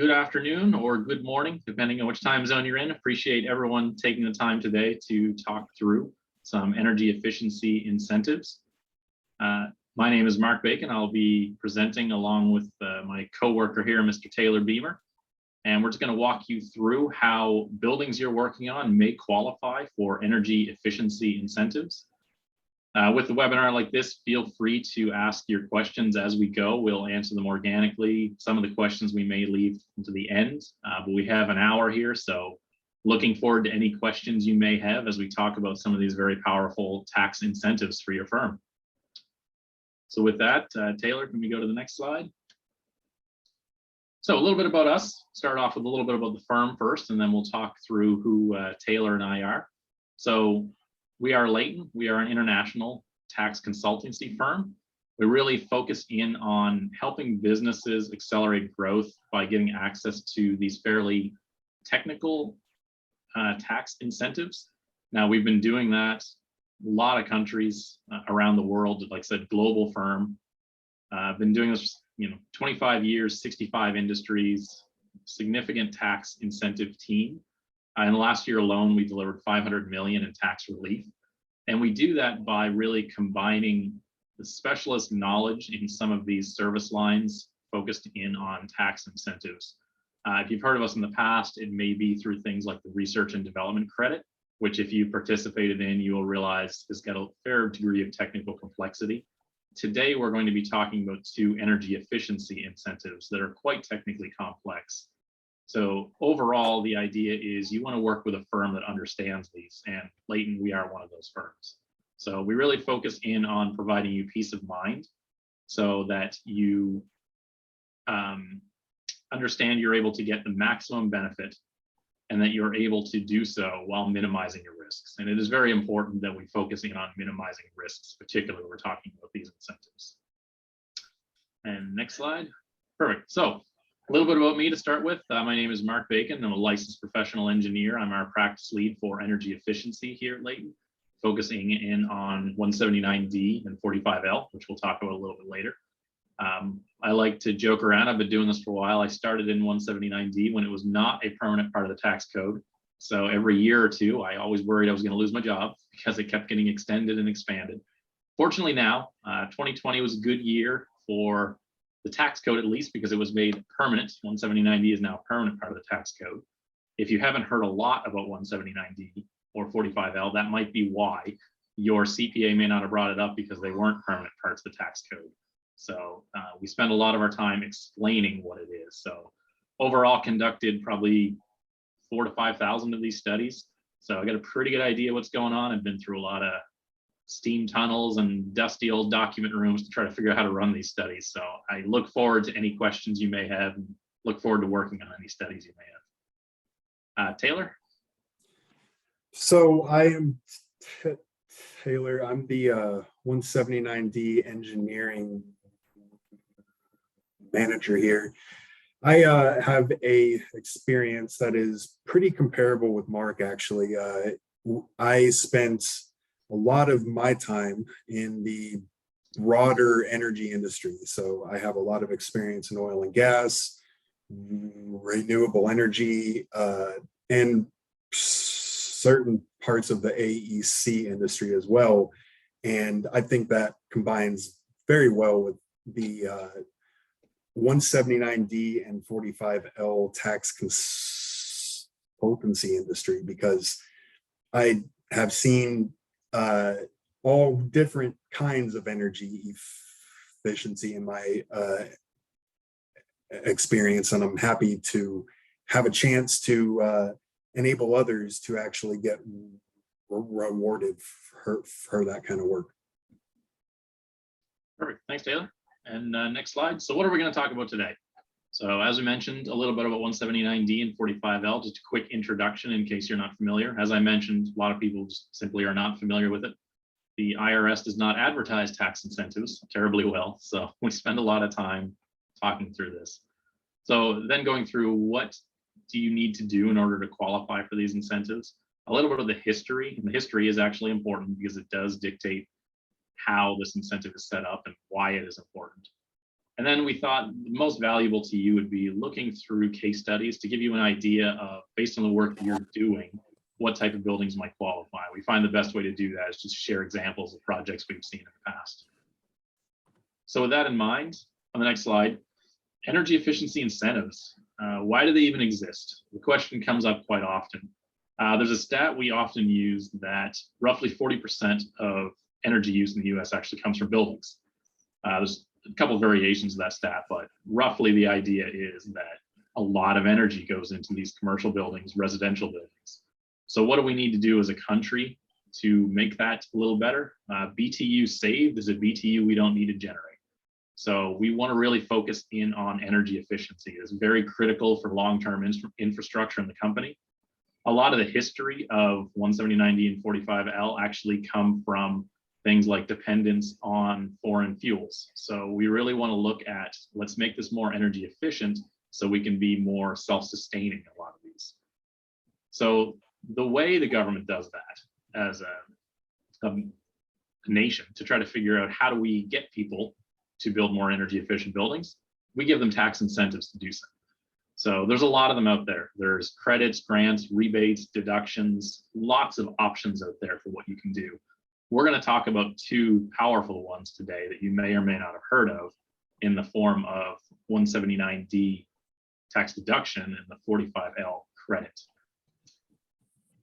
Good afternoon or good morning, depending on which time zone you're in. Appreciate everyone taking the time today to talk through some energy efficiency incentives. My name is Mark Bacon. I'll be presenting along with my coworker here, Mr. Taylor Beamer. And we're just going to walk you through how buildings you're working on may qualify for energy efficiency incentives. With a webinar like this, feel free to ask your questions as we go. We'll answer them organically. Some of the questions we may leave to the end, but we have an hour here, so looking forward to any questions you may have as we talk about some of these very powerful tax incentives for your firm. So with that, Taylor, can we go to the next slide? So a little bit about us. Start off with a little bit about the firm first, and then we'll talk through who Taylor and I are. So we are Leyton. We are an international tax consultancy firm. We really focus in on helping businesses accelerate growth by getting access to these fairly technical tax incentives. Now, we've been doing that in a lot of countries around the world. Like I said, global firm. I've been doing this, 25 years, 65 industries, significant tax incentive team. In the last year alone, we delivered $500 million in tax relief. And we do that by really combining the specialist knowledge in some of these service lines focused in on tax incentives. If you've heard of us in the past, it may be through things like the research and development credit, which if you participated in, you will realize has got a fair degree of technical complexity. Today, we're going to be talking about two energy efficiency incentives that are quite technically complex. So overall, the idea is you want to work with a firm that understands these, and Leyton, we are one of those firms. So we really focus in on providing you peace of mind so that you understand you're able to get the maximum benefit and that you're able to do so while minimizing your risks. And it is very important that we focus in on minimizing risks, particularly when we're talking about these incentives. And next slide. Perfect. So a little bit about me to start with. My name is Mark Bacon. I'm a licensed professional engineer. I'm our practice lead for energy efficiency here at Leyton, focusing in on 179D and 45L, which we'll talk about a little bit later. I like to joke around. I've been doing this for a while. I started in 179D when it was not a permanent part of the tax code. So every year or two, I always worried I was going to lose my job because it kept getting extended and expanded. Fortunately now, 2020 was a good year for the tax code, at least because it was made permanent. 179D is now a permanent part of the tax code. If you haven't heard a lot about 179D or 45L, that might be why your CPA may not have brought it up, because they weren't permanent parts of the tax code. So we spend a lot of our time explaining what it is. So overall conducted probably 4,000 to 5,000 of these studies. So I got a pretty good idea what's going on. I've been through a lot of steam tunnels and dusty old document rooms to try to figure out how to run these studies. So I look forward to any questions you may have, and look forward to working on any studies you may have. Taylor? So I am Taylor. I'm the 179D engineering manager here. I have a experience that is pretty comparable with Mark, actually. I spent a lot of my time in the broader energy industry. So I have a lot of experience in oil and gas, renewable energy, and certain parts of the AEC industry as well. And I think that combines very well with the 179D and 45L tax consultancy industry, because I have seen all different kinds of energy efficiency in my experience, and I'm happy to have a chance to enable others to actually get rewarded for that kind of work. Perfect. Thanks, Taylor. And next slide. So what are we going to talk about today? So as we mentioned, a little bit about 179D and 45L, just a quick introduction in case you're not familiar. As I mentioned, a lot of people just simply are not familiar with it. The IRS does not advertise tax incentives terribly well, so we spend a lot of time talking through this. So then going through, what do you need to do in order to qualify for these incentives? A little bit of the history, and the history is actually important because it does dictate how this incentive is set up and why it is important. And then we thought the most valuable to you would be looking through case studies to give you an idea of, based on the work that you're doing, what type of buildings might qualify. We find the best way to do that is just share examples of projects we've seen in the past. So with that in mind, on the next slide, energy efficiency incentives. Why do they even exist? The question comes up quite often. There's a stat we often use that roughly 40% of energy use in the US actually comes from buildings. There's a couple of variations of that stat, but roughly the idea is that a lot of energy goes into these commercial buildings, residential buildings. So what do we need to do as a country to make that a little better? BTU saved is a BTU we don't need to generate. So we want to really focus in on energy efficiency. It's very critical for long-term infrastructure in the company. A lot of the history of 179D and 45L actually come from things like dependence on foreign fuels. So we really want to look at, let's make this more energy efficient so we can be more self-sustaining in a lot of these. So the way the government does that as a nation to try to figure out how do we get people to build more energy efficient buildings, we give them tax incentives to do so. So there's a lot of them out there. There's credits, grants, rebates, deductions, lots of options out there for what you can do. We're going to talk about two powerful ones today that you may or may not have heard of in the form of 179D tax deduction and the 45L credit.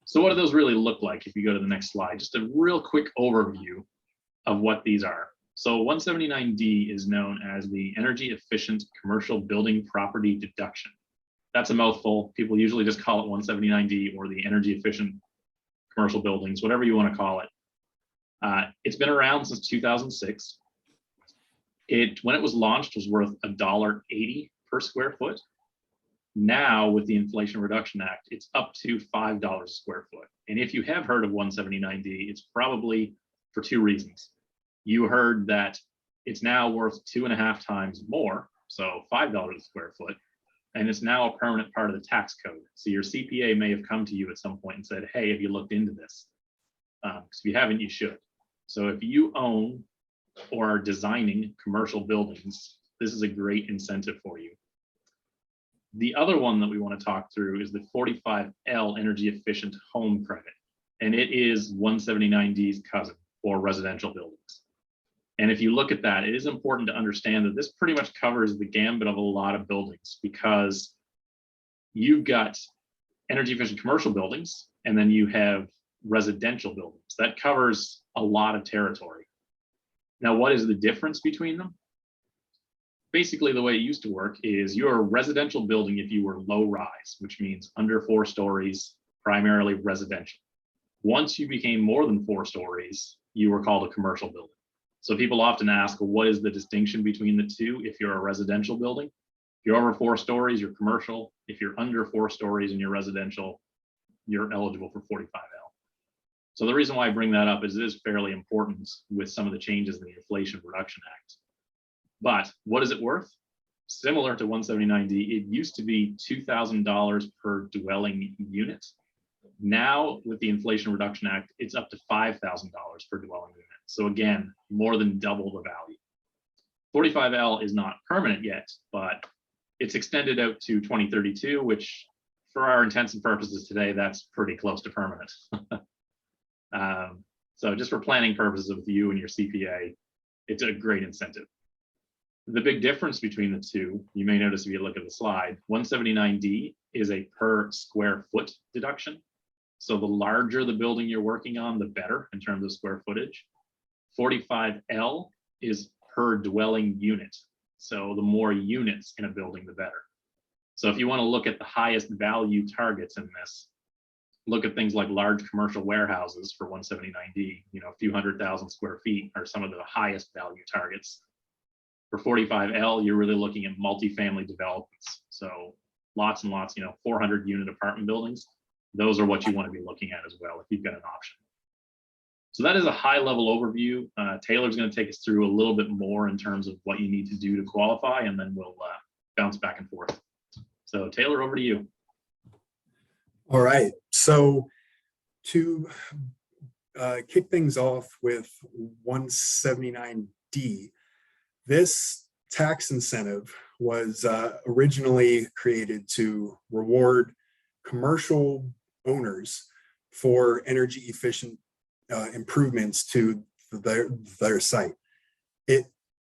So what do those really look like if you go to the next slide? Just a real quick overview of what these are. So 179D is known as the Energy Efficient Commercial Building Property Deduction. That's a mouthful. People usually just call it 179D or the Energy Efficient Commercial Buildings, whatever you want to call it. It's been around since 2006. When it was launched, was worth $1.80 per square foot. Now, with the Inflation Reduction Act, it's up to $5 a square foot. And if you have heard of 179D, it's probably for two reasons. You heard that it's now worth 2.5 times more, so $5 a square foot, and it's now a permanent part of the tax code. So your CPA may have come to you at some point and said, hey, have you looked into this? Because if you haven't, you should. So if you own or are designing commercial buildings, this is a great incentive for you. The other one that we want to talk through is the 45L Energy Efficient Home Credit, and it is 179D's cousin for residential buildings. And if you look at that, it is important to understand that this pretty much covers the gambit of a lot of buildings, because you've got energy efficient commercial buildings, and then you have residential buildings. That covers a lot of territory. Now, what is the difference between them? Basically, the way it used to work is you're a residential building if you were low rise, which means under 4 stories, primarily residential. Once you became more than 4 stories, you were called a commercial building. So people often ask, well, what is the distinction between the two if you're a residential building? If you're over 4 stories, you're commercial. If you're under 4 stories and you're residential, you're eligible for 45L. So the reason why I bring that up is it is fairly important with some of the changes in the Inflation Reduction Act. But what is it worth? Similar to 179D, it used to be $2,000 per dwelling unit. Now, with the Inflation Reduction Act, it's up to $5,000 per dwelling unit. So again, more than double the value. 45L is not permanent yet, but it's extended out to 2032, which for our intents and purposes today, that's pretty close to permanent. So just for planning purposes with you and your CPA, it's a great incentive. The big difference between the two, you may notice if you look at the slide, 179D is a per square foot deduction. So the larger the building you're working on, the better in terms of square footage. 45L is per dwelling unit. So the more units in a building, the better. So if you want to look at the highest value targets in this, look at things like large commercial warehouses for 179D, a few 100,000 square feet are some of the highest value targets. For 45L, you're really looking at multifamily developments. So lots and lots, 400 unit apartment buildings. Those are what you want to be looking at as well if you've got an option. So that is a high level overview. Taylor's going to take us through a little bit more in terms of what you need to do to qualify, and then we'll bounce back and forth. So Taylor, over to you. All right. So to kick things off with 179D, this tax incentive was originally created to reward commercial owners for energy efficient improvements to their site. It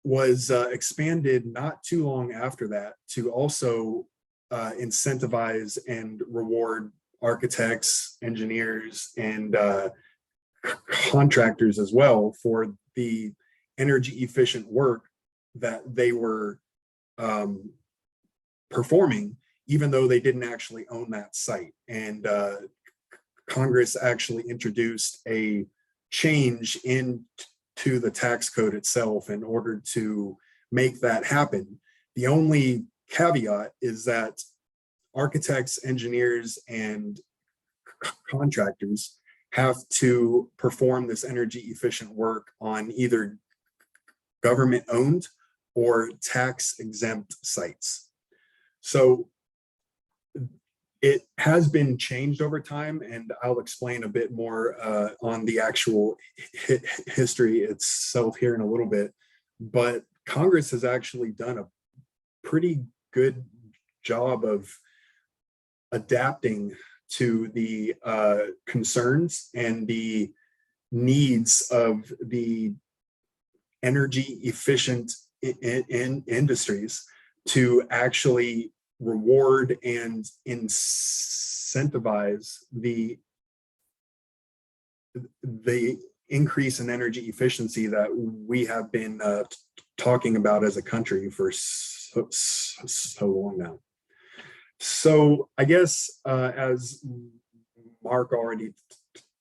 was expanded not too long after that to also incentivize and reward architects, engineers, and contractors as well for the energy efficient work that they were performing, even though they didn't actually own that site. And Congress actually introduced a change into the tax code itself in order to make that happen. The only caveat is that architects, engineers, and contractors have to perform this energy efficient work on either government owned or tax exempt sites. So it has been changed over time, and I'll explain a bit more on the actual history itself here in a little bit. But Congress has actually done a pretty good job of adapting to the concerns and the needs of the energy efficient in industries to actually reward and incentivize the increase in energy efficiency that we have been talking about as a country for so long now. So I guess as Mark already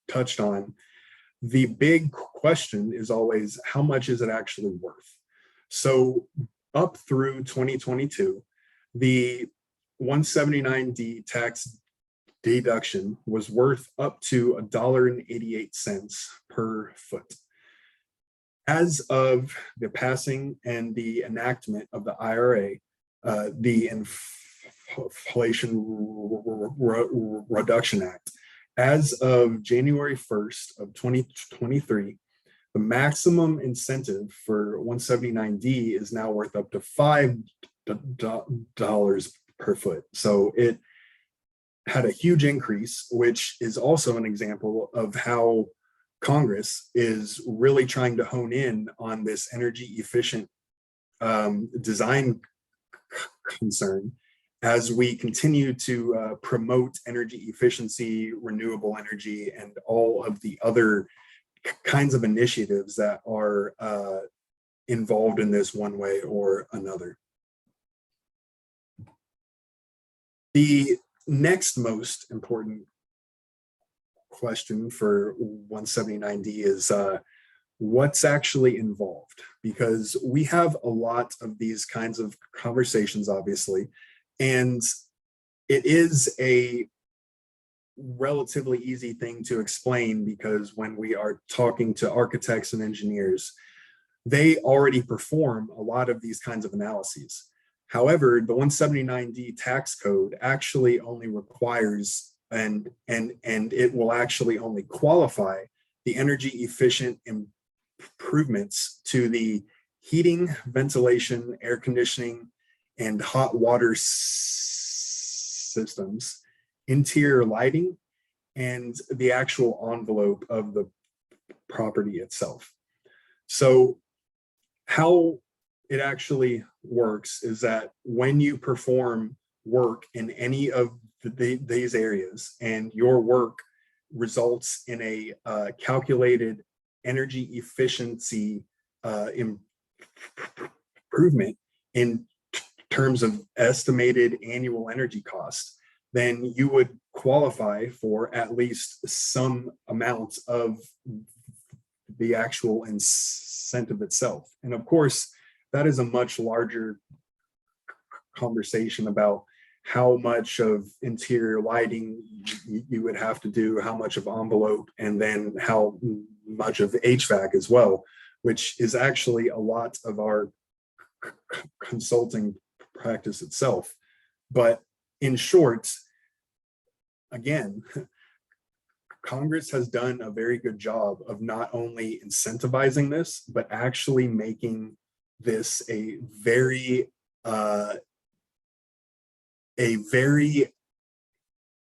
touched on, the big question is always, how much is it actually worth? So up through 2022, the 179D tax deduction was worth up to $1.88 per foot. As of the passing and the enactment of the IRA, the Inflation Reduction Act, as of January 1st of 2023, the maximum incentive for 179D is now worth up to $5 per foot. So it had a huge increase, which is also an example of how Congress is really trying to hone in on this energy efficient design concern as we continue to promote energy efficiency, renewable energy, and all of the other kinds of initiatives that are involved in this one way or another. The next most important question for 179D is what's actually involved, because we have a lot of these kinds of conversations, obviously, and it is a relatively easy thing to explain because when we are talking to architects and engineers, they already perform a lot of these kinds of analyses. However, the 179D tax code actually only requires and it will actually only qualify the energy efficient improvements to the heating, ventilation, air conditioning, and hot water systems, interior lighting, and the actual envelope of the property itself. So how it actually works is that when you perform work in any of these areas and your work results in a calculated energy efficiency improvement in terms of estimated annual energy cost, then you would qualify for at least some amount of the actual incentive itself. And of course, that is a much larger conversation about how much of interior lighting you would have to do, how much of envelope, and then how much of HVAC as well, which is actually a lot of our consulting practice itself. But in short, again, Congress has done a very good job of not only incentivizing this, but actually making this a very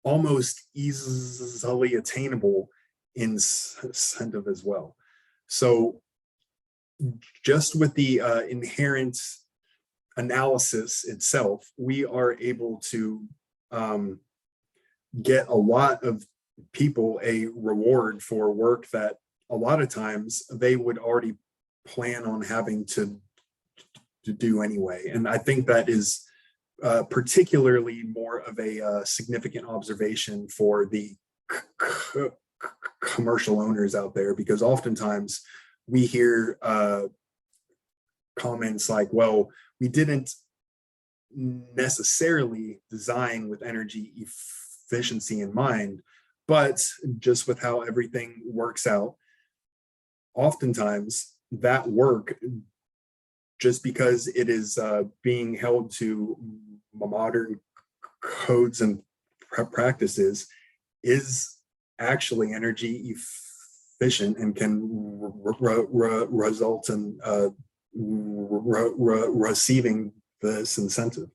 almost easily attainable incentive as well. So just with the inherent analysis itself, we are able to get a lot of people a reward for work that a lot of times they would already plan on having to do anyway. And I think that is particularly more of a significant observation for the commercial owners out there, because oftentimes we hear comments like, well, we didn't necessarily design with energy efficiency in mind, but just with how everything works out, oftentimes that work, just because it is being held to modern codes and practices, is actually energy efficient and can result in receiving this incentive.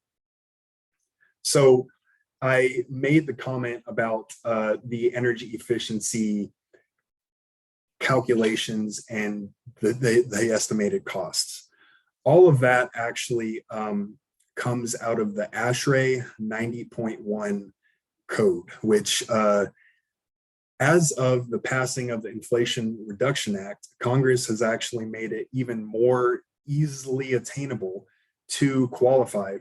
So I made the comment about the energy efficiency calculations and the estimated costs. All of that actually comes out of the ASHRAE 90.1 code, which as of the passing of the Inflation Reduction Act, Congress has actually made it even more easily attainable to qualify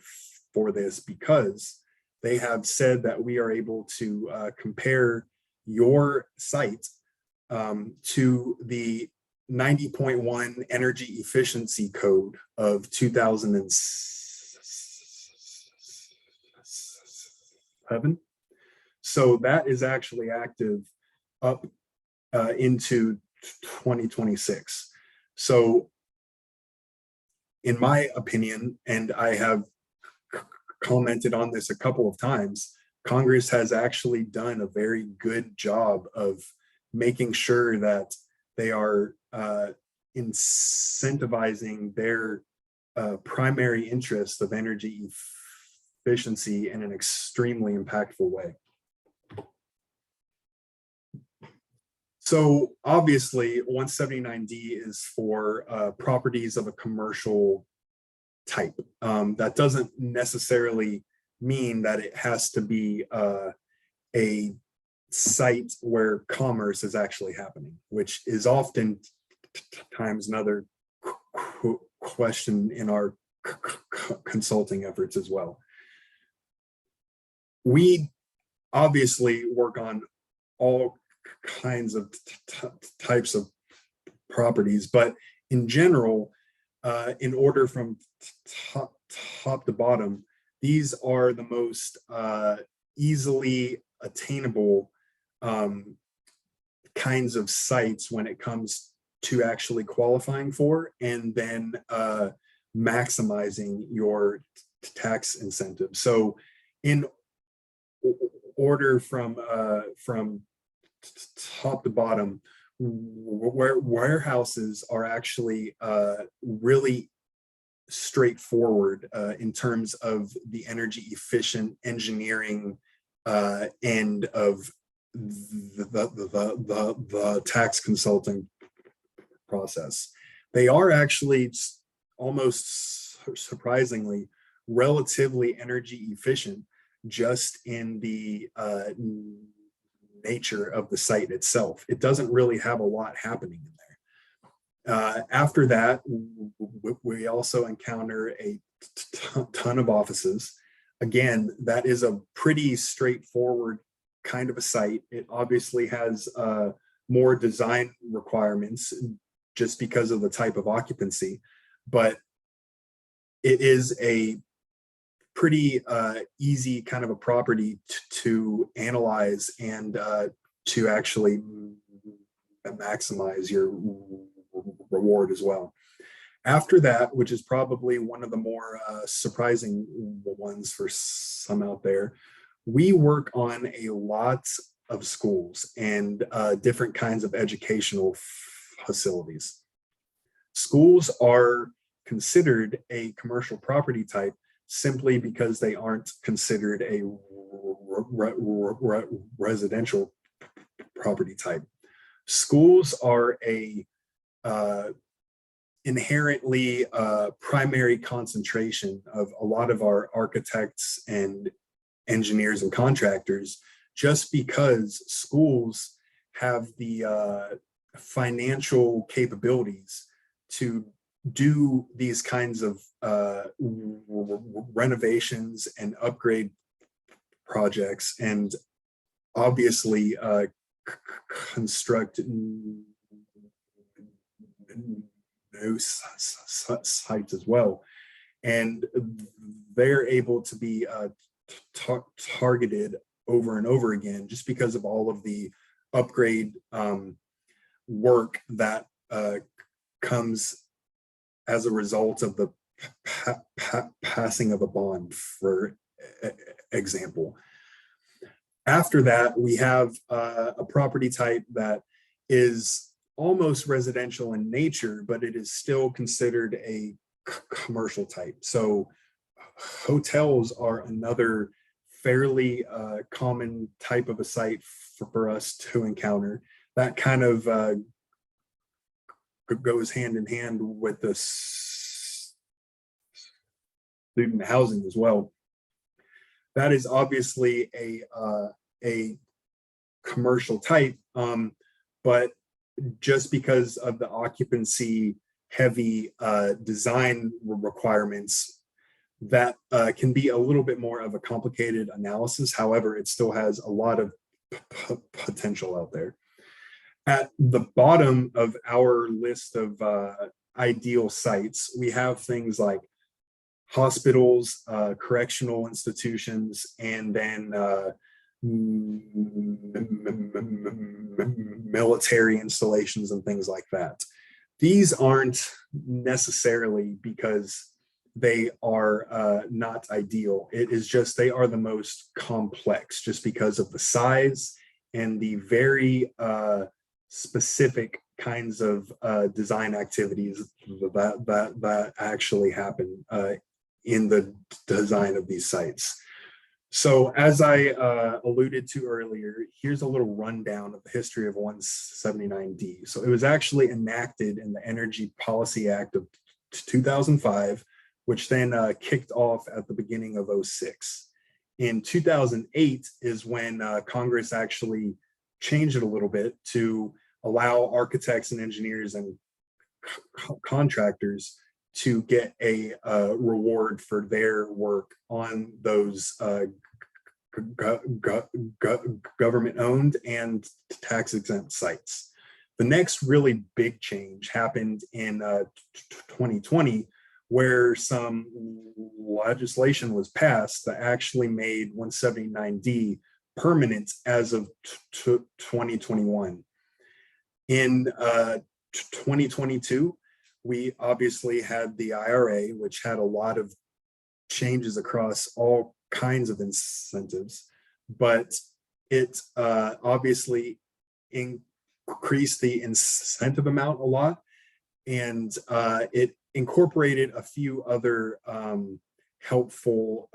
for this, because they have said that we are able to compare your site to the 90.1 energy efficiency code of 2007. So that is actually active up into 2026. So in my opinion, and I have commented on this a couple of times, Congress has actually done a very good job of making sure that they are incentivizing their primary interest of energy efficiency in an extremely impactful way. So obviously 179D is for properties of a commercial type. That doesn't necessarily mean that it has to be a site where commerce is actually happening, which is often times another question in our consulting efforts as well. We obviously work on all kinds of types of properties, but in general, in order from top to bottom, these are the most easily attainable kinds of sites when it comes to actually qualifying for and then maximizing your tax incentive. So in order from top to bottom, warehouses are actually really straightforward in terms of the energy efficient engineering end of the tax consulting process. They are actually almost surprisingly relatively energy efficient just in the nature of the site itself. It doesn't really have a lot happening in there. After that, we also encounter a ton of offices. Again, that is a pretty straightforward kind of a site. It obviously has more design requirements just because of the type of occupancy, but it is a pretty easy kind of a property to analyze and to actually maximize your reward as well. After that, which is probably one of the more surprising ones for some out there, we work on a lot of schools and different kinds of educational facilities. Schools are considered a commercial property type simply because they aren't considered a residential property type. Schools are a inherently primary concentration of a lot of our architects and engineers and contractors, just because schools have the financial capabilities to do these kinds of renovations and upgrade projects, and obviously construct new sites as well. And they're able to be targeted over and over again just because of all of the upgrade work that comes as a result of the passing of a bond, for example. After that, we have a property type that is almost residential in nature, but it is still considered a commercial type. So hotels are another fairly common type of a site for us to encounter. That kind of goes hand in hand with the student housing as well. That is obviously a commercial type, but just because of the occupancy heavy design requirements, that can be a little bit more of a complicated analysis. However, it still has a lot of potential out there. At the bottom of our list of ideal sites, we have things like hospitals, correctional institutions, and then military installations and things like that. These aren't necessarily because they are not ideal. It is just they are the most complex just because of the size and the very specific kinds of design activities that actually happen in the design of these sites. So as I alluded to earlier, here's a little rundown of the history of 179D. So it was actually enacted in the Energy Policy Act of 2005, which then kicked off at the beginning of 06. In 2008 is when Congress actually changed it a little bit to allow architects and engineers and contractors to get a reward for their work on those government-owned and tax-exempt sites. The next really big change happened in 2020, where some legislation was passed that actually made 179D permanent as of 2021. In 2022, we obviously had the IRA, which had a lot of changes across all kinds of incentives, but it obviously increased the incentive amount a lot, and it incorporated a few other helpful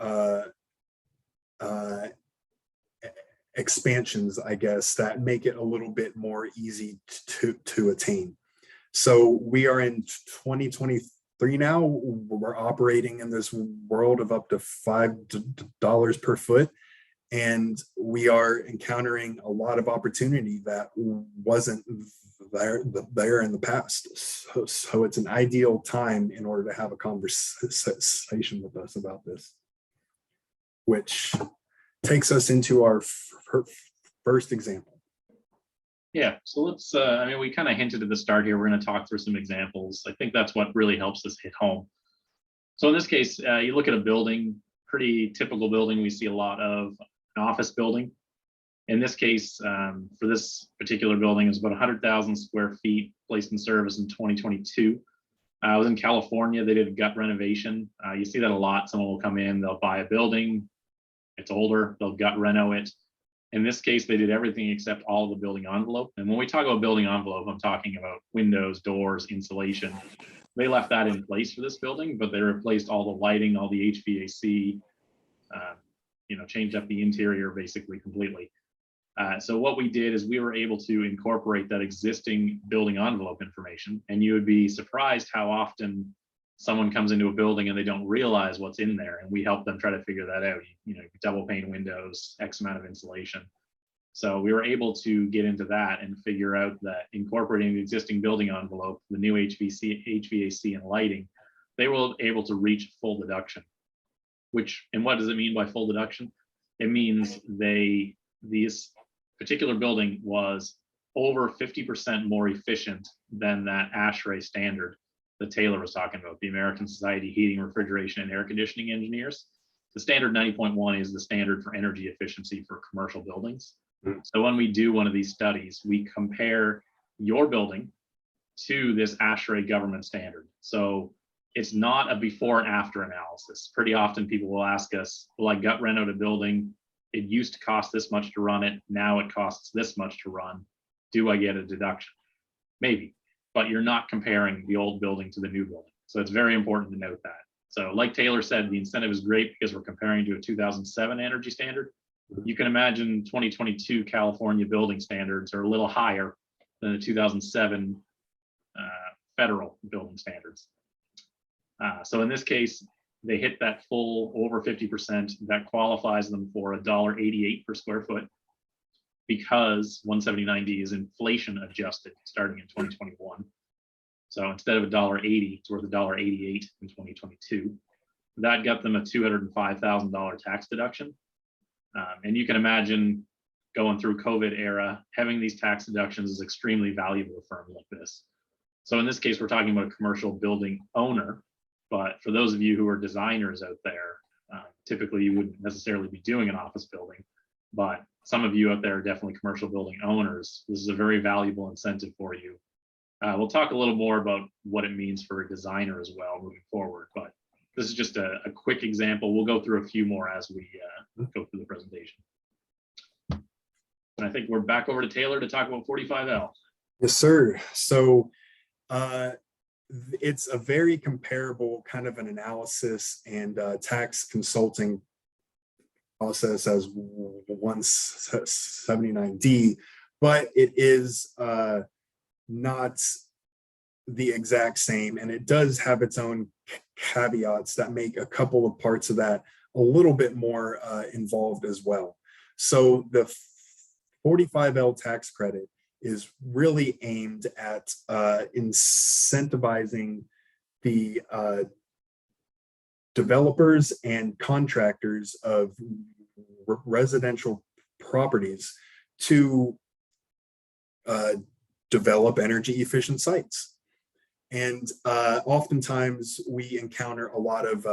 expansions, I guess, that make it a little bit more easy to attain. So we are in 2023 now. We're operating in this world of up to $5 per foot, and we are encountering a lot of opportunity that wasn't there in the past. So it's an ideal time in order to have a conversation with us about this, which takes us into our first example. Yeah, so let's, I mean, we kind of hinted at the start here, we're going to talk through some examples. I think that's what really helps us hit home. So in this case, you look at a building, pretty typical building we see a lot of, an office building. In this case, for this particular building, it's about 100,000 square feet, placed in service in 2022. I was in California, they did a gut renovation. You see that a lot. Someone will come in, they'll buy a building, it's older, they'll gut reno it. In this case, they did everything except all of the building envelope. And when we talk about building envelope, I'm talking about windows, doors, insulation. They left that in place for this building, but they replaced all the lighting, all the HVAC, changed up the interior basically completely. So what we did is we were able to incorporate that existing building envelope information, and you would be surprised how often someone comes into a building and they don't realize what's in there, and we help them try to figure that out. Double pane windows, X amount of insulation. So we were able to get into that and figure out that incorporating the existing building envelope, the new HVAC and lighting, they were able to reach full deduction. And what does it mean by full deduction? It means this particular building was over 50% more efficient than that ASHRAE standard that Taylor was talking about, the American Society of Heating, Refrigeration, and Air Conditioning Engineers. The standard 90.1 is the standard for energy efficiency for commercial buildings. So when we do one of these studies, we compare your building to this ASHRAE government standard. So it's not a before and after analysis. Pretty often people will ask us, well, I gut rent out a building. It used to cost this much to run it. Now it costs this much to run. Do I get a deduction? Maybe, but you're not comparing the old building to the new building. So it's very important to note that. So like Taylor said, the incentive is great because we're comparing to a 2007 energy standard. You can imagine 2022 California building standards are a little higher than the 2007 federal building standards. So in this case, they hit that full over 50%. That qualifies them for $1.88 per square foot because 179D is inflation adjusted starting in 2021. So instead of $1.80, it's worth $1.88 in 2022. That got them a $205,000 tax deduction. And you can imagine going through COVID era, having these tax deductions is extremely valuable to a firm like this. So in this case, we're talking about a commercial building owner, but for those of you who are designers out there, typically you wouldn't necessarily be doing an office building, but some of you out there are definitely commercial building owners. This is a very valuable incentive for you. We'll talk a little more about what it means for a designer as well moving forward, but this is just a quick example. We'll go through a few more as we go through the presentation. And I think we're back over to Taylor to talk about 45L. Yes, sir. So it's a very comparable kind of an analysis and tax consulting process as 179D, but it is not the exact same, and it does have its own caveats that make a couple of parts of that a little bit more involved as well. So the 45L tax credit is really aimed at incentivizing the developers and contractors of residential properties to develop energy efficient sites. And oftentimes we encounter a lot of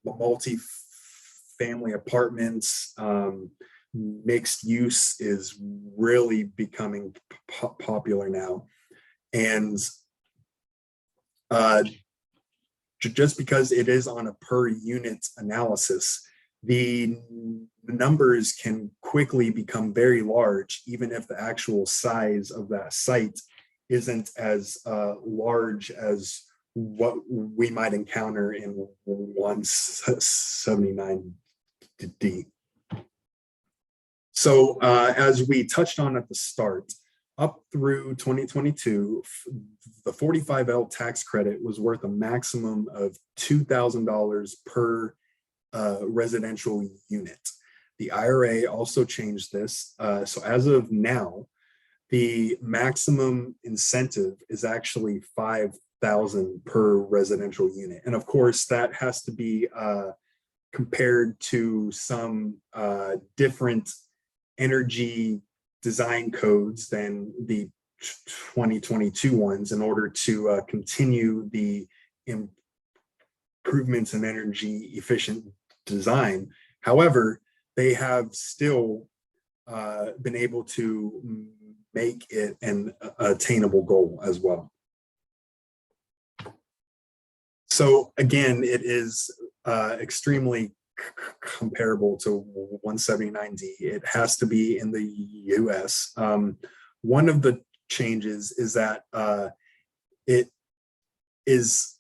multi-family apartments. Mixed use is really becoming popular now. And just because it is on a per unit analysis, the numbers can quickly become very large, even if the actual size of that site isn't as large as what we might encounter in 179D. So as we touched on at the start, up through 2022, the 45L tax credit was worth a maximum of $2,000 per residential unit. The IRA also changed this. So as of now, the maximum incentive is actually $5,000 per residential unit. And of course, that has to be compared to some different energy design codes than the 2022 ones in order to continue the improvements in energy efficient design. However, they have still been able to make it an attainable goal as well. So again, it is extremely comparable to 179D. It has to be in the US. One of the changes is that it is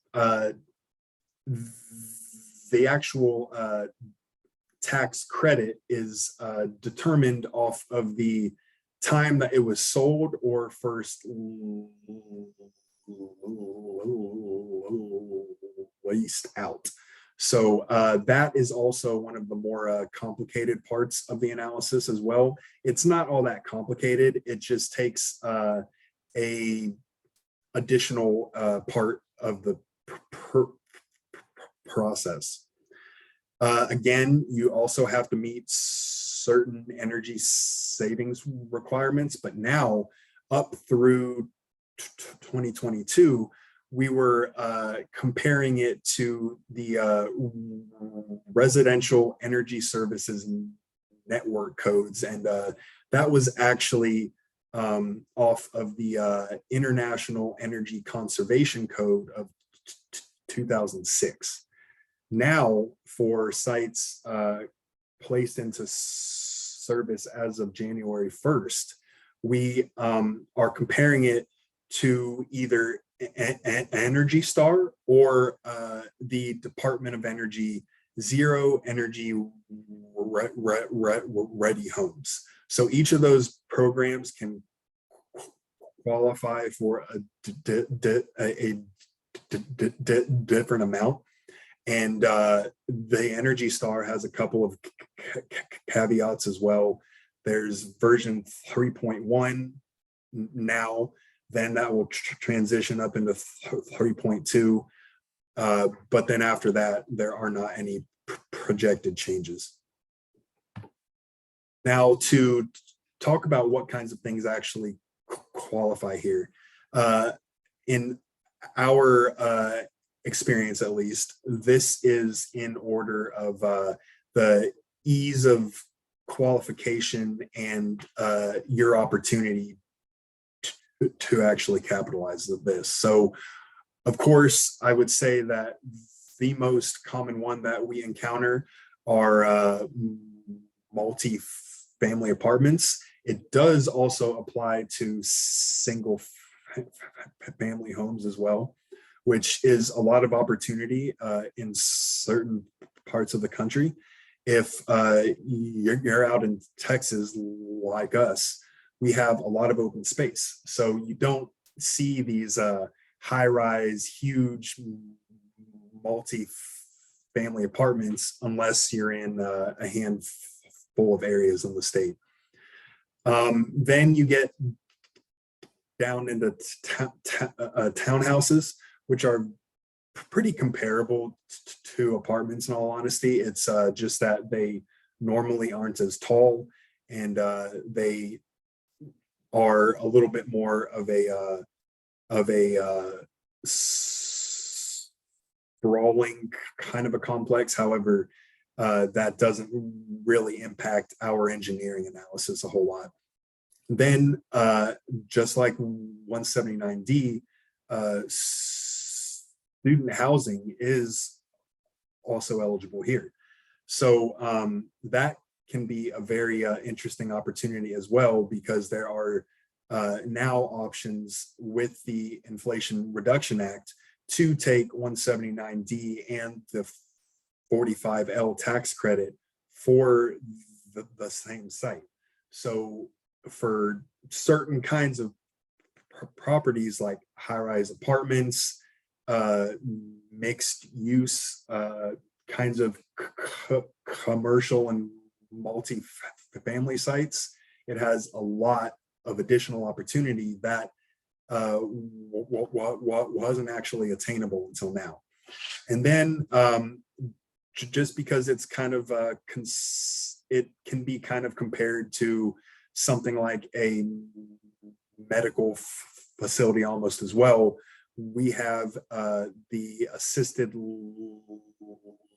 the actual tax credit is determined off of the time that it was sold or first leased out. So that is also one of the more complicated parts of the analysis as well. It's not all that complicated. It just takes a additional part of the process. Again, you also have to meet certain energy savings requirements, but now up through 2022, we were comparing it to the residential energy services network codes. And that was actually off of the International Energy Conservation Code of 2006. Now, for sites placed into service as of January 1st, we are comparing it to either Energy Star or the Department of Energy Zero Energy Ready Homes. So each of those programs can qualify for a different amount. And the Energy Star has a couple of caveats as well. There's version 3.1 now, then that will transition up into 3.2. But then after that, there are not any projected changes. Now, to talk about what kinds of things actually qualify here. In our experience, at least, this is in order of the ease of qualification and your opportunity to actually capitalize this. So, of course, I would say that the most common one that we encounter are multi-family apartments. It does also apply to single family homes as well, which is a lot of opportunity in certain parts of the country. If you're out in Texas like us, we have a lot of open space. So you don't see these high-rise, huge multi-family apartments unless you're in a handful of areas in the state. Then you get down into townhouses, which are pretty comparable to apartments in all honesty. It's just that they normally aren't as tall, and they are a little bit more of a sprawling kind of a complex. However, that doesn't really impact our engineering analysis a whole lot. Then, just like 179D, student housing is also eligible here. So that can be a very interesting opportunity as well, because there are now options with the Inflation Reduction Act to take 179D and the 45L tax credit for the same site. So for certain kinds of properties like high-rise apartments, mixed use kinds of commercial and multi-family sites, it has a lot of additional opportunity that wasn't actually attainable until now. And then just because it's kind of it can be kind of compared to something like a medical facility almost as well. We have the assisted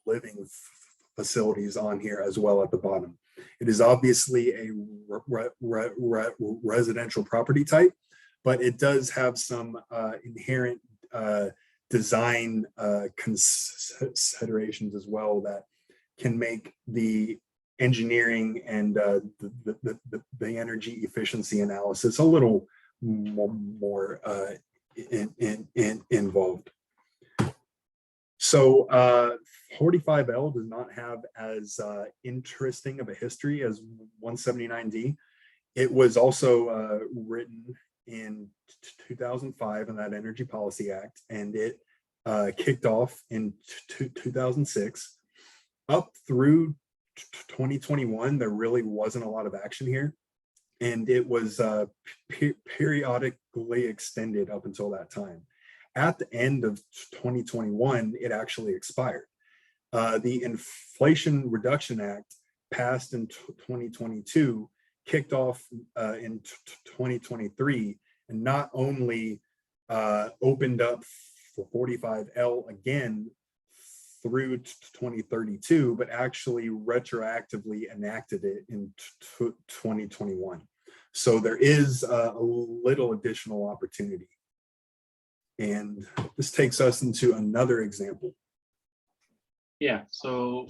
living facilities on here as well at the bottom. It is obviously a residential property type, but it does have some inherent design considerations as well that can make the engineering and the energy efficiency analysis a little more involved. So 45L does not have as interesting of a history as 179D. It was also written in 2005 in that Energy Policy Act, and it kicked off in 2006. Up through 2021, there really wasn't a lot of action here, and it was periodically extended up until that time. At the end of 2021, it actually expired. The Inflation Reduction Act passed in 2022, kicked off in 2023, and not only opened up for 45L again through 2032, but actually retroactively enacted it in 2021. So there is a little additional opportunity. And this takes us into another example. Yeah, so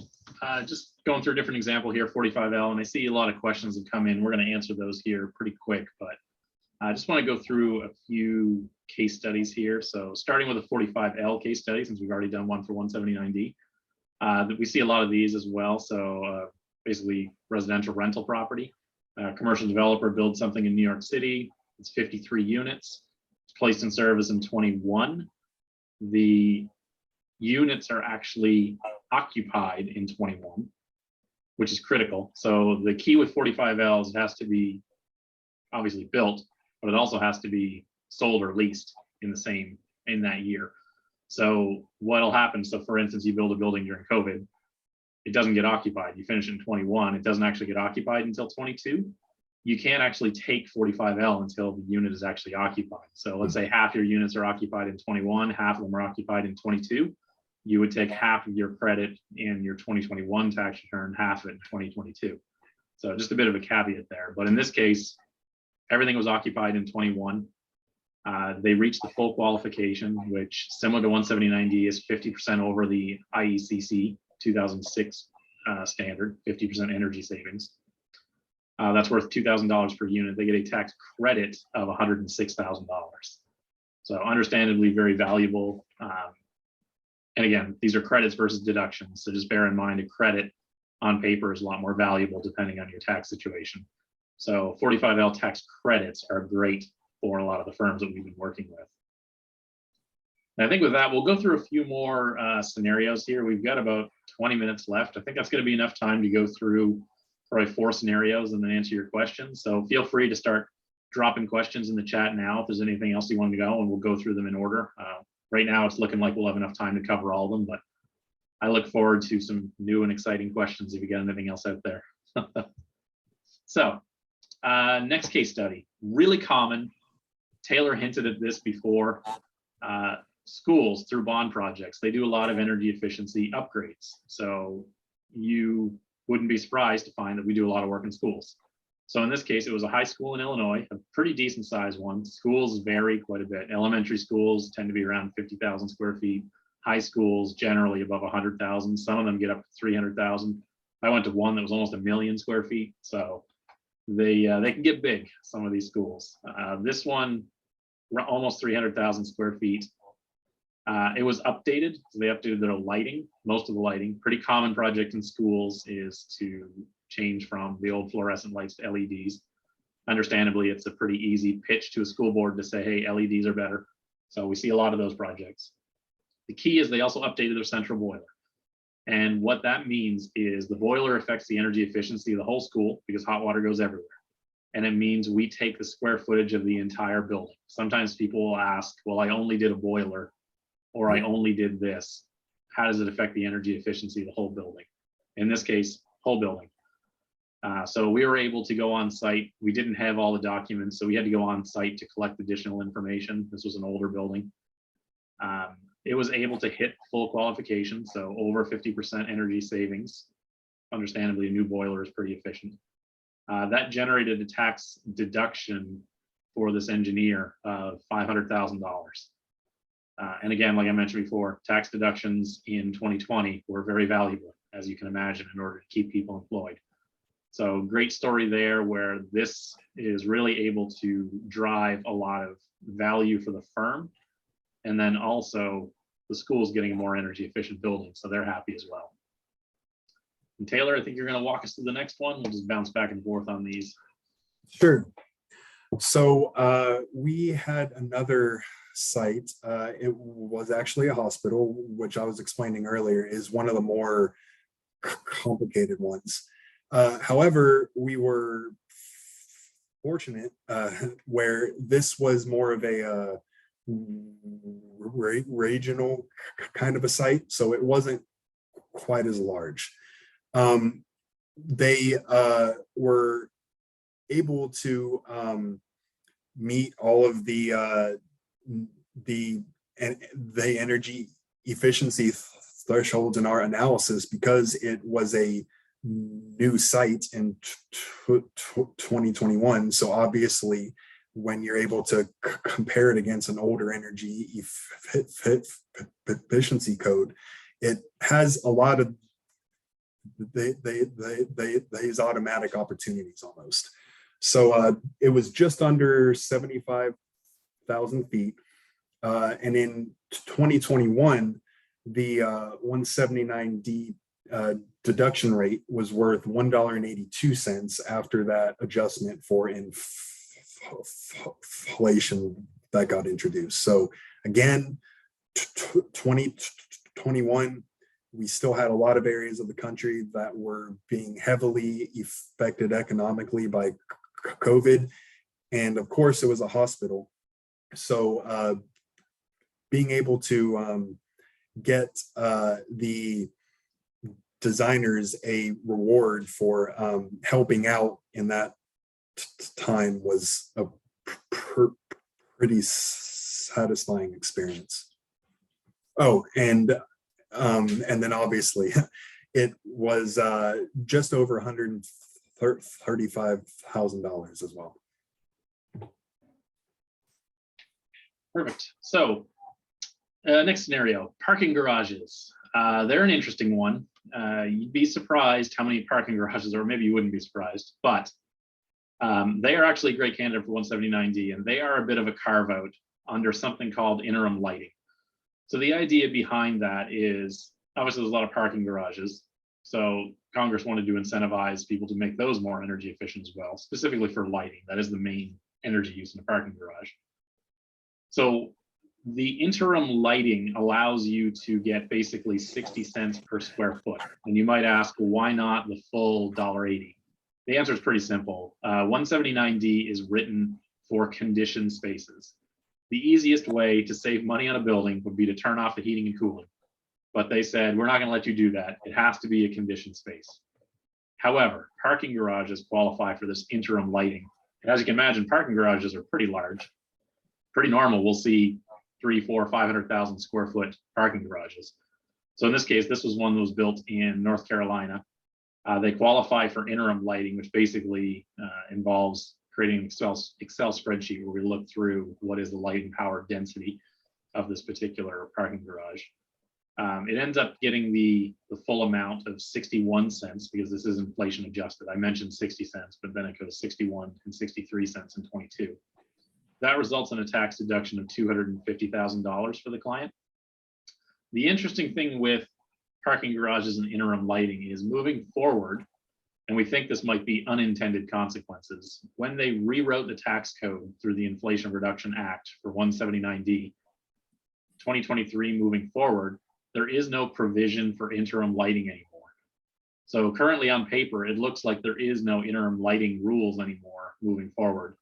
just going through a different example here, 45L, and I see a lot of questions have come in. We're going to answer those here pretty quick, but I just want to go through a few case studies here. So starting with a 45L case study, since we've already done one for 179D, we see a lot of these as well. So basically residential rental property, commercial developer builds something in New York City. It's 53 units. It's placed in service in 21. The units are actually occupied in 21, which is critical. So the key with 45L is it has to be obviously built, but it also has to be sold or leased in that year. So what'll happen, so for instance, you build a building during COVID, it doesn't get occupied. You finish it in 21, it doesn't actually get occupied until 22. You can't actually take 45L until the unit is actually occupied. So let's say half your units are occupied in 21, half of them are occupied in 22. You would take half of your credit in your 2021 tax return, half of it in 2022. So just a bit of a caveat there. But in this case, everything was occupied in 21. They reached the full qualification, which similar to 179D is 50% over the IECC 2006 standard, 50% energy savings. That's worth $2,000 per unit. They get a tax credit of $106,000. So understandably very valuable. And again, these are credits versus deductions. So just bear in mind a credit on paper is a lot more valuable depending on your tax situation. So 45L tax credits are great for a lot of the firms that we've been working with. And I think with that, we'll go through a few more scenarios here. We've got about 20 minutes left. I think that's going to be enough time to go through probably 4 scenarios and then answer your questions. So feel free to start dropping questions in the chat now if there's anything else you want to go, and we'll go through them in order. Right now, it's looking like we'll have enough time to cover all of them, but I look forward to some new and exciting questions if you got anything else out there. So next case study, really common. Taylor hinted at this before. Schools through bond projects, they do a lot of energy efficiency upgrades. So you wouldn't be surprised to find that we do a lot of work in schools. So in this case, it was a high school in Illinois, a pretty decent sized one. Schools vary quite a bit. Elementary schools tend to be around 50,000 square feet. High schools generally above 100,000. Some of them get up to 300,000. I went to one that was almost 1 million square feet. So they can get big, some of these schools. This one, almost 300,000 square feet. It was updated. So they updated their lighting, most of the lighting. Pretty common project in schools is to change from the old fluorescent lights to LEDs. Understandably, it's a pretty easy pitch to a school board to say, hey, LEDs are better. So we see a lot of those projects. The key is they also updated their central boiler. And what that means is the boiler affects the energy efficiency of the whole school because hot water goes everywhere. And it means we take the square footage of the entire building. Sometimes people will ask, well, I only did a boiler, or I only did this. How does it affect the energy efficiency of the whole building? In this case, whole building. So we were able to go on site. We didn't have all the documents, so we had to go on site to collect additional information. This was an older building. It was able to hit full qualification, so over 50% energy savings. Understandably, a new boiler is pretty efficient. That generated a tax deduction for this engineer of $500,000. And again, like I mentioned before, tax deductions in 2020 were very valuable, as you can imagine, in order to keep people employed. So great story there where this is really able to drive a lot of value for the firm. And then also the school's getting a more energy efficient building, so they're happy as well. And Taylor, I think you're going to walk us through the next one. We'll just bounce back and forth on these. Sure. So we had another site. It was actually a hospital, which I was explaining earlier is one of the more complicated ones. However, we were fortunate where this was more of a regional kind of a site, so it wasn't quite as large. They were able to meet all of the energy efficiency thresholds in our analysis because it was a new site in 2021. So obviously, when you're able to compare it against an older energy efficiency code, it has a lot of these automatic opportunities almost. So it was just under 75,000 feet. And in 2021, the 179D deduction rate was worth $1.82 after that adjustment for inflation that got introduced. So again, 2021, we still had a lot of areas of the country that were being heavily affected economically by COVID. And of course, it was a hospital. So being able to get the designers a reward for helping out in that time was a pretty satisfying experience. Oh, and then obviously it was just over $135,000 as well. Perfect. So next scenario, parking garages. They're an interesting one. You'd be surprised how many parking garages, or maybe you wouldn't be surprised, but they are actually a great candidate for 179D, and they are a bit of a carve out under something called interim lighting. So the idea behind that is, obviously there's a lot of parking garages. So Congress wanted to incentivize people to make those more energy efficient as well, specifically for lighting. That is the main energy use in a parking garage. So the interim lighting allows you to get basically 60 cents per square foot. And you might ask, well, why not the full $1.80? The answer is pretty simple. 179D is written for conditioned spaces. The easiest way to save money on a building would be to turn off the heating and cooling. But they said, we're not going to let you do that. It has to be a conditioned space. However, parking garages qualify for this interim lighting. And as you can imagine, parking garages are pretty large. Pretty normal. We'll see 300,000, 400,000, 500,000 square foot parking garages. So in this case, this was one that was built in North Carolina. They qualify for interim lighting, which basically involves creating an Excel spreadsheet where we look through what is the light and power density of this particular parking garage. It ends up getting the full amount of 61 cents because this is inflation adjusted. I mentioned 60 cents, but then it goes 61 and 63 cents in 22. That results in a tax deduction of $250,000 for the client. The interesting thing with parking garages and interim lighting is moving forward, and we think this might be unintended consequences. When they rewrote the tax code through the Inflation Reduction Act for 179D, 2023 moving forward, there is no provision for interim lighting anymore. So currently on paper, it looks like there is no interim lighting rules anymore moving forward.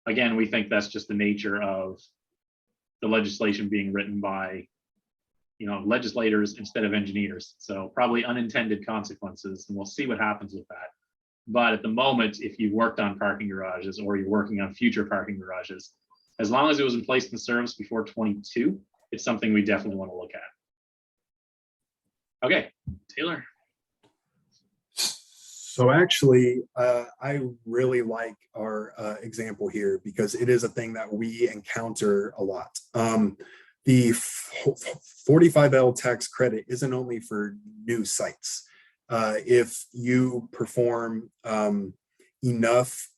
Again, we think that's just the nature of the legislation being written by, legislators instead of engineers. So probably unintended consequences, and we'll see what happens with that. But at the moment, if you've worked on parking garages or you're working on future parking garages, as long as it was in place in service before 22, it's something we definitely want to look at. Okay, Taylor. So actually, I really like our example here because it is a thing that we encounter a lot. The 45L tax credit isn't only for new sites. If you perform enough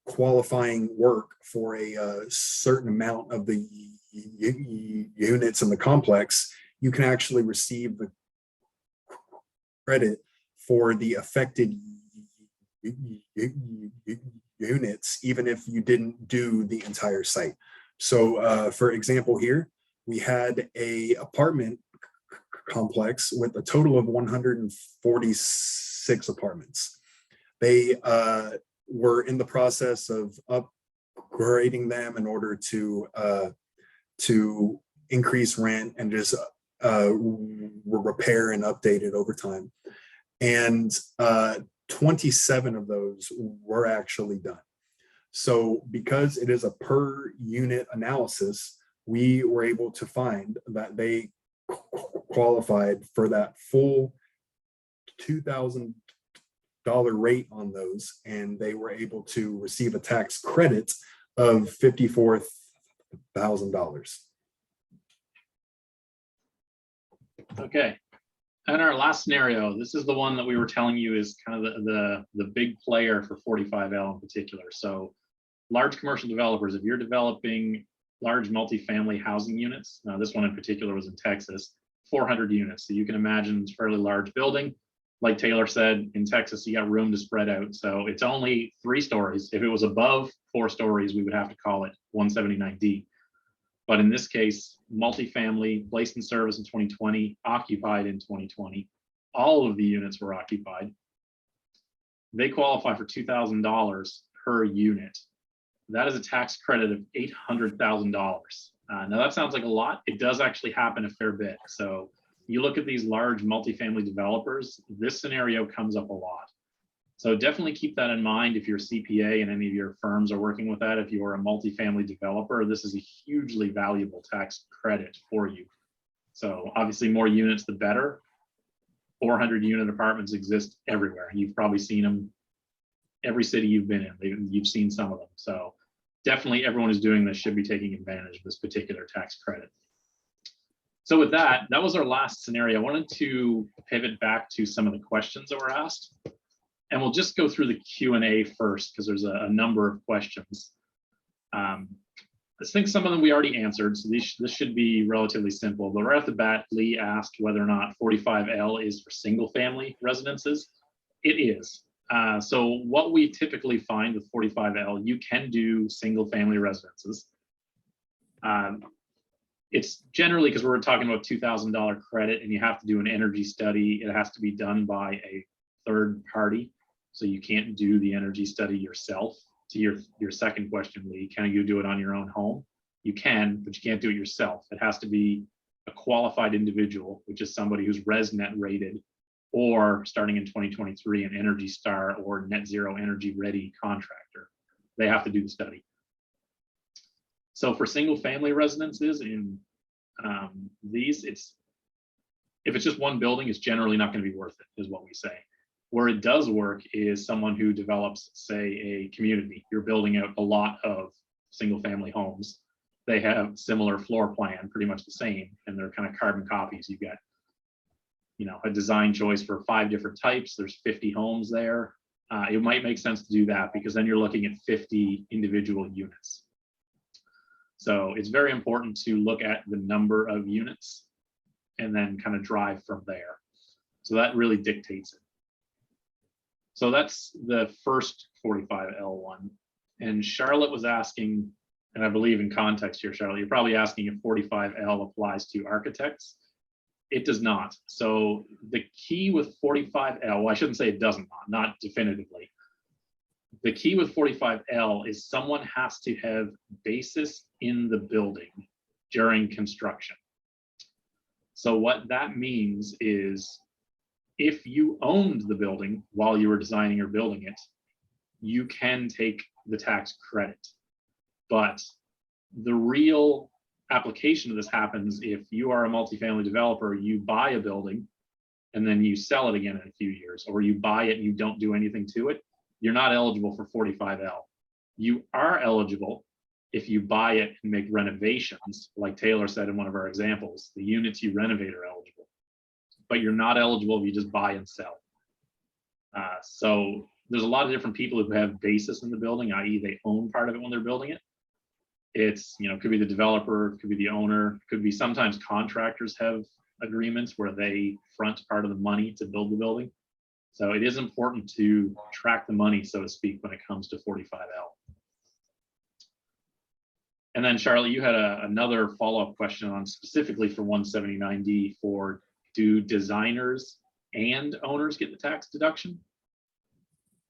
qualifying work for a certain amount of the units in the complex, you can actually receive the credit for the affected units, even if you didn't do the entire site. So for example, here we had a apartment complex with a total of 146 apartments. They were in the process of upgrading them in order to increase rent and just repair and update it over time. And 27 of those were actually done. So because it is a per unit analysis, we were able to find that they qualified for that full $2,000 rate on those, and they were able to receive a tax credit of $54,000. Okay. And our last scenario, this is the one that we were telling you is kind of the big player for 45L in particular. So large commercial developers, if you're developing large multifamily housing units, now this one in particular was in Texas, 400 units. So you can imagine it's a fairly large building. Like Taylor said, in Texas, you got room to spread out. So it's only 3 stories. If it was above 4 stories, we would have to call it 179D. But in this case, multifamily, placed in service in 2020, occupied in 2020. All of the units were occupied. They qualify for $2,000 per unit. That is a tax credit of $800,000. Now that sounds like a lot. It does actually happen a fair bit. So you look at these large multifamily developers, this scenario comes up a lot. So definitely keep that in mind if you're a CPA and any of your firms are working with that. If you are a multifamily developer, this is a hugely valuable tax credit for you. So obviously more units, the better. 400 unit apartments exist everywhere. You've probably seen them every city you've been in. You've seen some of them. So definitely everyone who's doing this should be taking advantage of this particular tax credit. So with that, that was our last scenario. I wanted to pivot back to some of the questions that were asked. And we'll just go through the Q&A first because there's a number of questions. I think some of them we already answered, so this should be relatively simple. But right off the bat, Lee asked whether or not 45L is for single family residences. It is. So what we typically find with 45L, you can do single family residences. It's generally because we're talking about $2,000 credit and you have to do an energy study. It has to be done by a third party. So you can't do the energy study yourself. To your second question, Lee, can you do it on your own home? You can, but you can't do it yourself. It has to be a qualified individual, which is somebody who's ResNet rated, or starting in 2023, an Energy Star or Net Zero Energy Ready contractor. They have to do the study. So for single family residences in these, if it's just one building, it's generally not going to be worth it, is what we say. Where it does work is someone who develops, say, a community. You're building out a lot of single family homes. They have similar floor plan, pretty much the same, and they're kind of carbon copies. You've got, a design choice for 5 different types. There's 50 homes there. It might make sense to do that because then you're looking at 50 individual units. So it's very important to look at the number of units and then kind of drive from there. So that really dictates it. So that's the first 45L one. And Charlotte was asking, and I believe in context here, Charlotte, you're probably asking if 45L applies to architects. It does not. So the key with 45L, well, I shouldn't say it doesn't, not definitively. The key with 45L is someone has to have basis in the building during construction. So what that means is if you owned the building while you were designing or building it, you can take the tax credit. But the real application of this happens if you are a multifamily developer, you buy a building and then you sell it again in a few years, or you buy it and you don't do anything to it, you're not eligible for 45L. You are eligible if you buy it and make renovations, like Taylor said in one of our examples. The units you renovate are eligible, but you're not eligible if you just buy and sell. So there's a lot of different people who have basis in the building, i.e. they own part of it when they're building it. It's, could be the developer, could be the owner, could be sometimes contractors have agreements where they front part of the money to build the building. So it is important to track the money, so to speak, when it comes to 45L. And then Charlotte, you had another follow-up question on specifically for 179D for, do designers and owners get the tax deduction?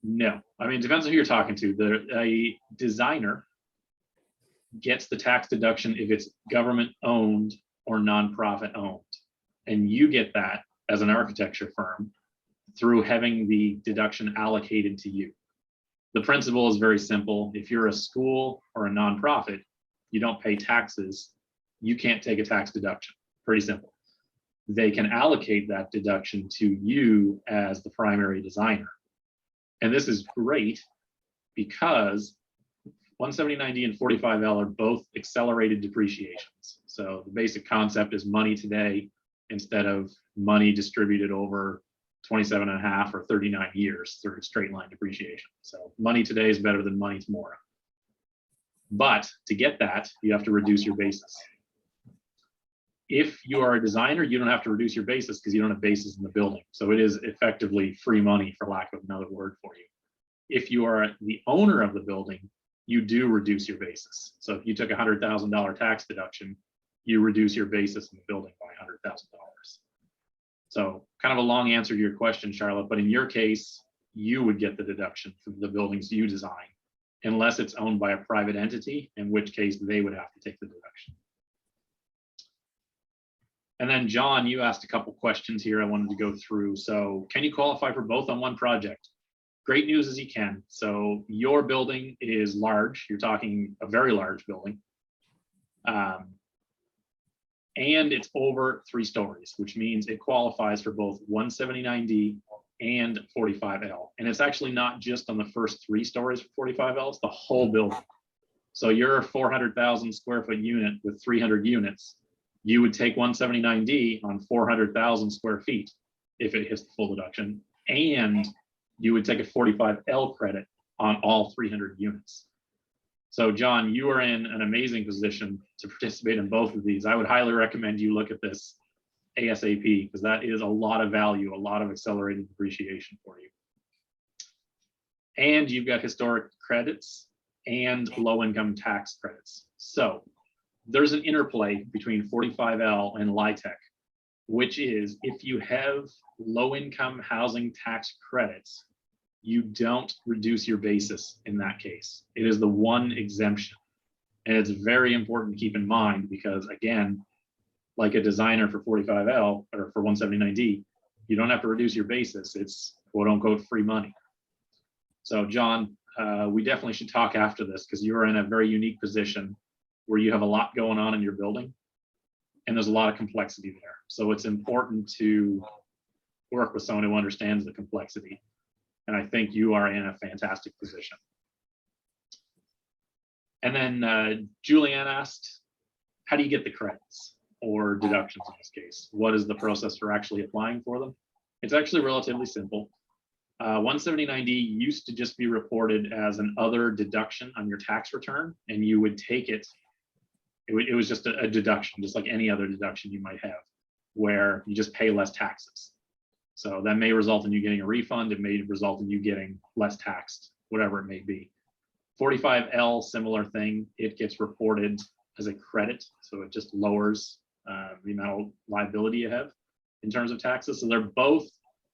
No, I mean, it depends on who you're talking to. A designer gets the tax deduction if it's government owned or nonprofit owned. And you get that as an architecture firm through having the deduction allocated to you. The principle is very simple. If you're a school or a nonprofit, you don't pay taxes, you can't take a tax deduction. Pretty simple. They can allocate that deduction to you as the primary designer. And this is great because 179D and 45L are both accelerated depreciations. So the basic concept is money today instead of money distributed over 27 and a half or 39 years through straight line depreciation. So money today is better than money tomorrow. But to get that, you have to reduce your basis. If you are a designer, you don't have to reduce your basis because you don't have basis in the building. So it is effectively free money, for lack of another word for you. If you are the owner of the building, you do reduce your basis. So if you took a $100,000 tax deduction, you reduce your basis in the building by $100,000. So kind of a long answer to your question, Charlotte, but in your case, you would get the deduction for the buildings you design, unless it's owned by a private entity, in which case they would have to take the deduction. And then John, you asked a couple questions here I wanted to go through. So can you qualify for both on one project? Great news is you can. So your building is large. You're talking a very large building. And it's over 3 stories, which means it qualifies for both 179D and 45L. And it's actually not just on the first 3 stories for 45L, it's the whole building. So your 400,000 square foot unit with 300 units, you would take 179D on 400,000 square feet if it hits the full deduction, and you would take a 45L credit on all 300 units. So John, you are in an amazing position to participate in both of these. I would highly recommend you look at this ASAP because that is a lot of value, a lot of accelerated depreciation for you. And you've got historic credits and low income tax credits. So there's an interplay between 45L and LIHTC, which is if you have low income housing tax credits, you don't reduce your basis in that case. It is the one exemption. And it's very important to keep in mind because, again, like a designer for 45L or for 179D, you don't have to reduce your basis. It's quote unquote free money. So John, we definitely should talk after this because you're in a very unique position where you have a lot going on in your building and there's a lot of complexity there. So it's important to work with someone who understands the complexity. And I think you are in a fantastic position. And then Julianne asked, how do you get the credits or deductions in this case? What is the process for actually applying for them? It's actually relatively simple. 179D used to just be reported as an other deduction on your tax return, and you would take it. It was just a deduction, just like any other deduction you might have, where you just pay less taxes. So that may result in you getting a refund. It may result in you getting less taxed, whatever it may be. 45L, similar thing. It gets reported as a credit. So it just lowers the amount of liability you have in terms of taxes. So they're both,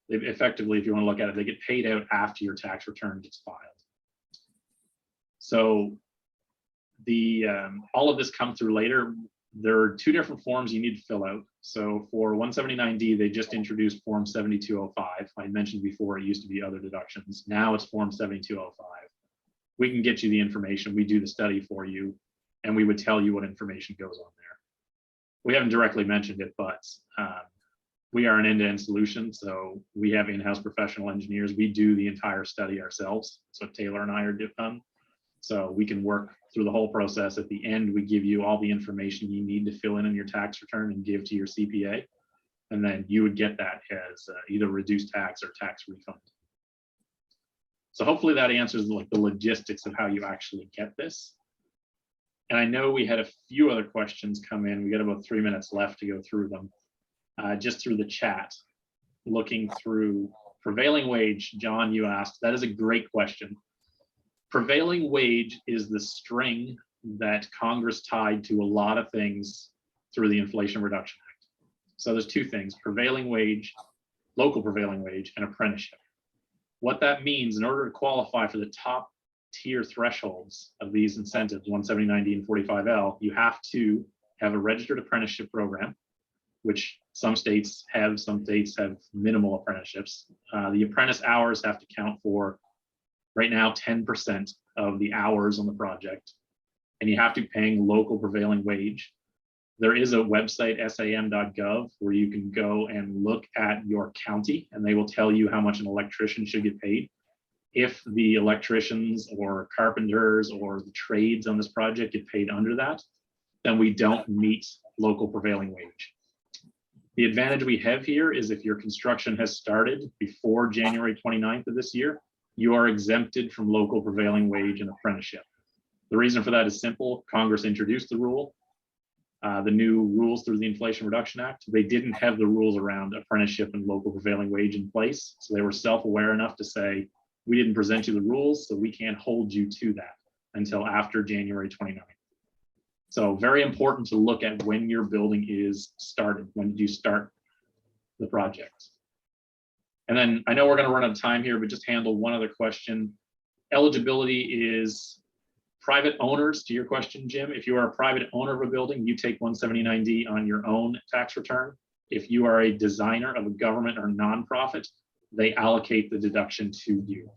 effectively, if you want to look at it, they get paid out after your tax return gets filed. So all of this comes through later. There are 2 different forms you need to fill out. So for 179D, they just introduced Form 7205. I mentioned before it used to be other deductions. Now it's Form 7205. We can get you the information. We do the study for you, and we would tell you what information goes on there. We haven't directly mentioned it, but we are an end-to-end solution. So we have in-house professional engineers. We do the entire study ourselves. So Taylor and I are done. So we can work through the whole process. At the end, we give you all the information you need to fill in your tax return and give to your CPA. And then you would get that as either reduced tax or tax refund. So hopefully that answers the logistics of how you actually get this. And I know we had a few other questions come in. We got about 3 minutes left to go through them. just through the chat, looking through prevailing wage. John, you asked, that is a great question. Prevailing wage is the string that Congress tied to a lot of things through the Inflation Reduction Act. So there's two things: prevailing wage, local prevailing wage, and apprenticeship. What that means, in order to qualify for the top tier thresholds of these incentives, 179D and 45L, you have to have a registered apprenticeship program, which some states have minimal apprenticeships. The apprentice hours have to count for, right now, 10% of the hours on the project, and you have to be paying local prevailing wage. There is a website, sam.gov, where you can go and look at your county, and they will tell you how much an electrician should get paid. If the electricians or carpenters or the trades on this project get paid under that, then we don't meet local prevailing wage. The advantage we have here is if your construction has started before January 29th of this year, you are exempted from local prevailing wage and apprenticeship. The reason for that is simple. Congress introduced the rule, the new rules through the Inflation Reduction Act. They didn't have the rules around apprenticeship and local prevailing wage in place. So they were self-aware enough to say, we didn't present you the rules, so we can't hold you to that until after January 29th. So very important to look at when your building is started. When did you start the project? And then I know we're going to run out of time here, but just handle one other question. Eligibility is private owners, to your question, Jim. If you are a private owner of a building, you take 179D on your own tax return. If you are a designer of a government or nonprofit, they allocate the deduction to you.